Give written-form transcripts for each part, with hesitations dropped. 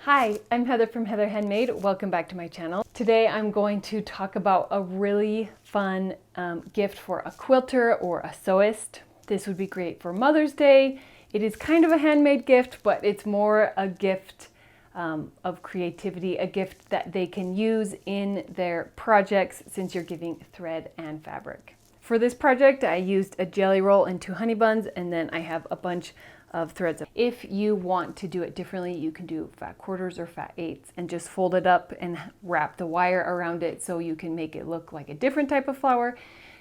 Hi, I'm Heather from Heather Handmade. Welcome back to my channel. Today I'm going to talk about a really fun gift for a quilter or a sewist. This would be great for Mother's Day. It is kind of a handmade gift, but it's more a gift of creativity, a gift that they can use in their projects since you're giving thread and fabric. For this project, I used a jelly roll and 2 honey buns, and then I have a bunch of threads. If you want to do it differently, you can do fat quarters or fat eighths and just fold it up and wrap the wire around it so you can make it look like a different type of flower.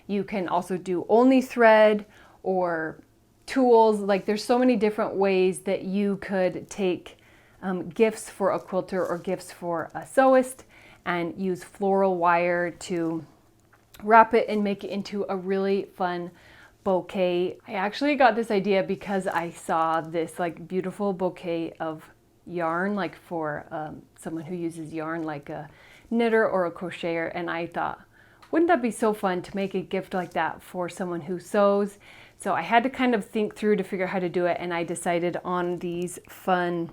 You can also do only thread or tools. Like, there's so many different ways that you could take gifts for a quilter or gifts for a sewist and use floral wire to wrap it and make it into a really fun bouquet. I actually got this idea because I saw this like beautiful bouquet of yarn, like for someone who uses yarn like a knitter or a crocheter, and I thought, wouldn't that be so fun to make a gift like that for someone who sews? So I had to kind of think through to figure out how to do it, and I decided on these fun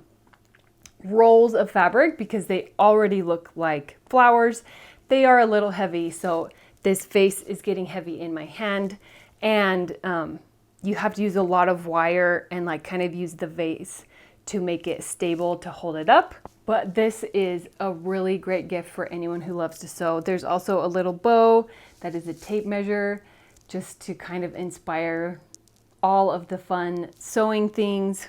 rolls of fabric because they already look like flowers. They are a little heavy, so this vase is getting heavy in my hand, and you have to use a lot of wire and like kind of use the vase to make it stable to hold it up. But this is a really great gift for anyone who loves to sew. There's also a little bow that is a tape measure just to kind of inspire all of the fun sewing things.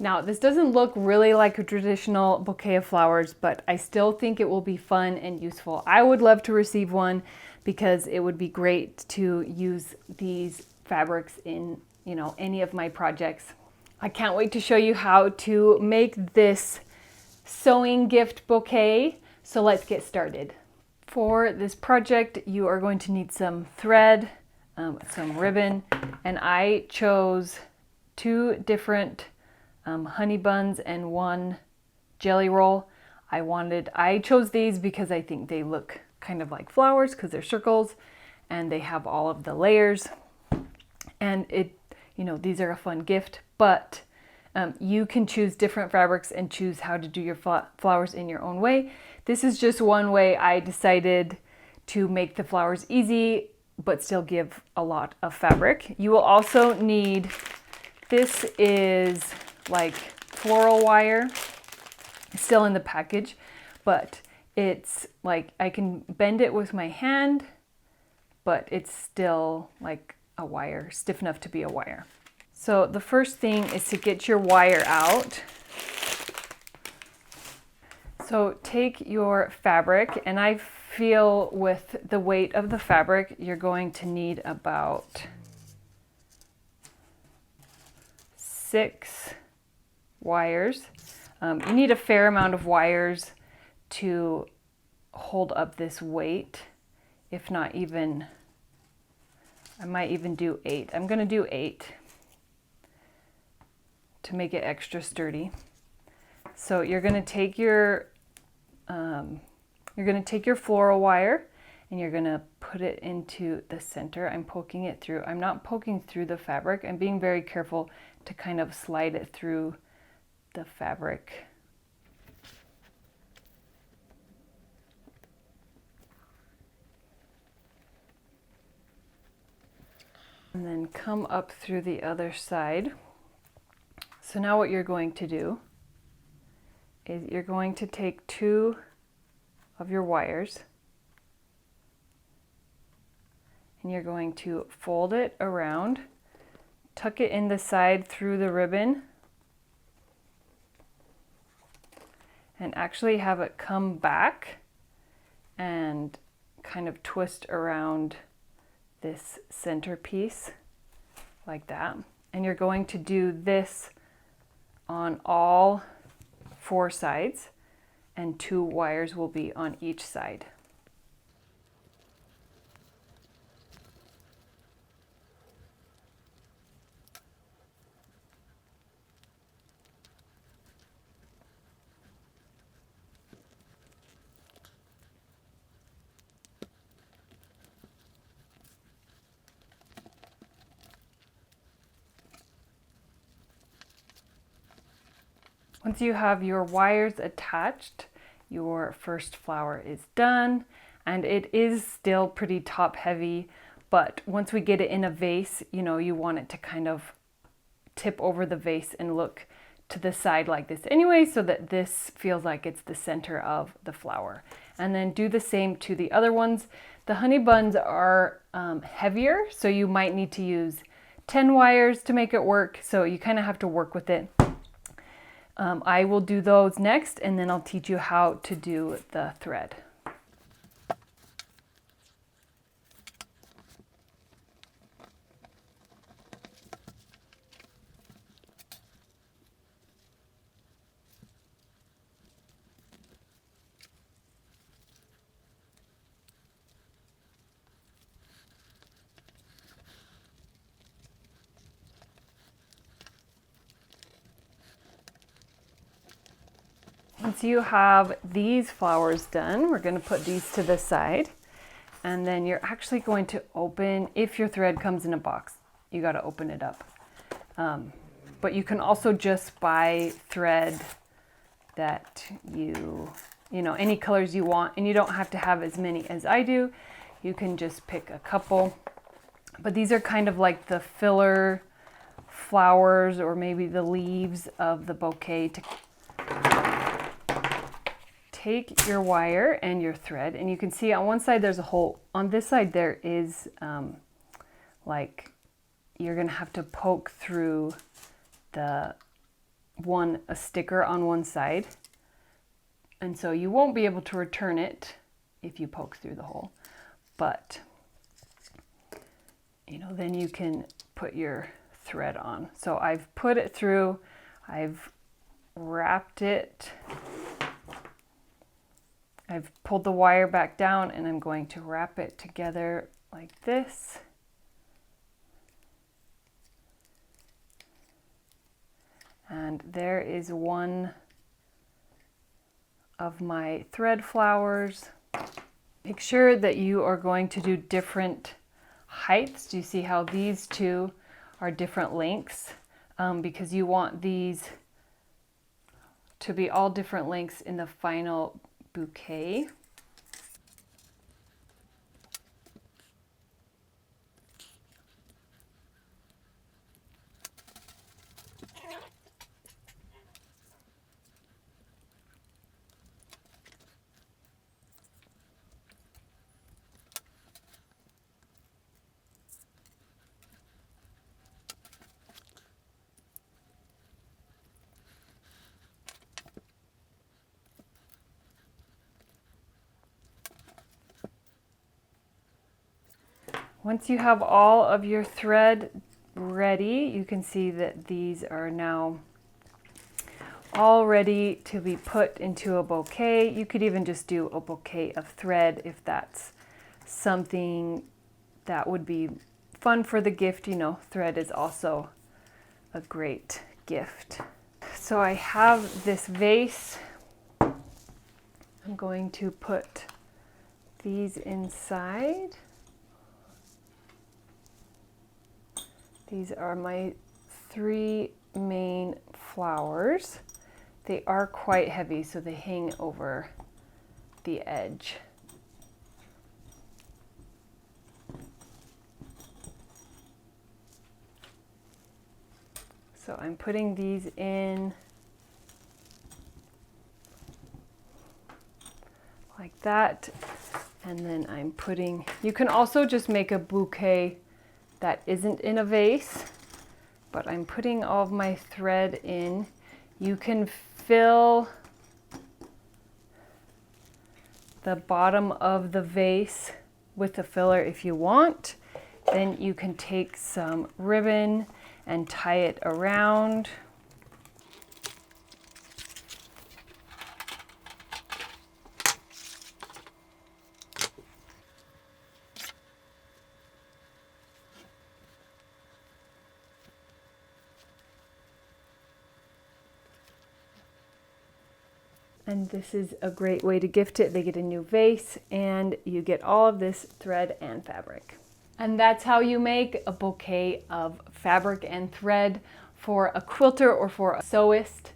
Now, this doesn't look really like a traditional bouquet of flowers, but I still think it will be fun and useful. I would love to receive one because it would be great to use these fabrics in, you know, any of my projects. I can't wait to show you how to make this sewing gift bouquet. So let's get started. For this project, you are going to need some thread, some ribbon, and I chose 2 different honey buns and 1 jelly roll. I chose these because I think they look kind of like flowers because they're circles and they have all of the layers, and these are a fun gift. But you can choose different fabrics and choose how to do your flowers in your own way. This is just one way I decided to make the flowers easy but still give a lot of fabric. You will also need, this is like floral wire. It's still in the package, but it's like I can bend it with my hand, but it's still like a wire, stiff enough to be a wire. So the first thing is to get your wire out. So take your fabric, and I feel with the weight of the fabric, you're going to need about 6 wires. You need a fair amount of wires to hold up this weight. If not, even I might even do 8. I'm going to do 8 to make it extra sturdy. So you're going to take your floral wire and you're going to put it into the center. I'm poking it through. I'm not poking through the fabric. I'm being very careful to kind of slide it through the fabric. And then come up through the other side. So now what you're going to do is you're going to take 2 of your wires and you're going to fold it around, tuck it in the side through the ribbon, and actually have it come back and kind of twist around this centerpiece like that. And you're going to do this on all 4 sides, and 2 wires will be on each side. Once you have your wires attached, your first flower is done, and it is still pretty top heavy, but once we get it in a vase, you know, you want it to kind of tip over the vase and look to the side like this anyway, so that this feels like it's the center of the flower. And then do the same to the other ones. The honey buns are heavier, so you might need to use 10 wires to make it work, so you kind of have to work with it. I will do those next, and then I'll teach you how to do the thread. Once you have these flowers done, we're going to put these to the side, and then you're actually going to open, if your thread comes in a box, you got to open it up. But you can also just buy thread that you know, any colors you want, and you don't have to have as many as I do. You can just pick a couple. But these are kind of like the filler flowers, or maybe the leaves of the bouquet. To take your wire and your thread, and you can see on one side there's a hole. On this side there is like you're gonna have to poke through a sticker on one side, and so you won't be able to return it if you poke through the hole, but you know, then you can put your thread on. So I've put it through, I've wrapped it, I've pulled the wire back down, and I'm going to wrap it together like this. And there is one of my thread flowers. Make sure that you are going to do different heights. Do you see how these two are different lengths? Because you want these to be all different lengths in the final bouquet. Once you have all of your thread ready, you can see that these are now all ready to be put into a bouquet. You could even just do a bouquet of thread if that's something that would be fun for the gift. You know, thread is also a great gift. So I have this vase. I'm going to put these inside. These are my 3 main flowers. They are quite heavy, so they hang over the edge. So I'm putting these in like that, and then I'm putting, you can also just make a bouquet that isn't in a vase, but I'm putting all of my thread in. You can fill the bottom of the vase with the filler if you want. Then you can take some ribbon and tie it around. And this is a great way to gift it. They get a new vase, and you get all of this thread and fabric. And that's how you make a bouquet of fabric and thread for a quilter or for a sewist.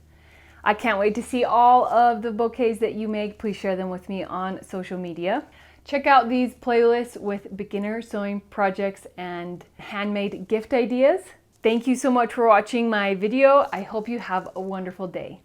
I can't wait to see all of the bouquets that you make. Please share them with me on social media. Check out these playlists with beginner sewing projects and handmade gift ideas. Thank you so much for watching my video. I hope you have a wonderful day.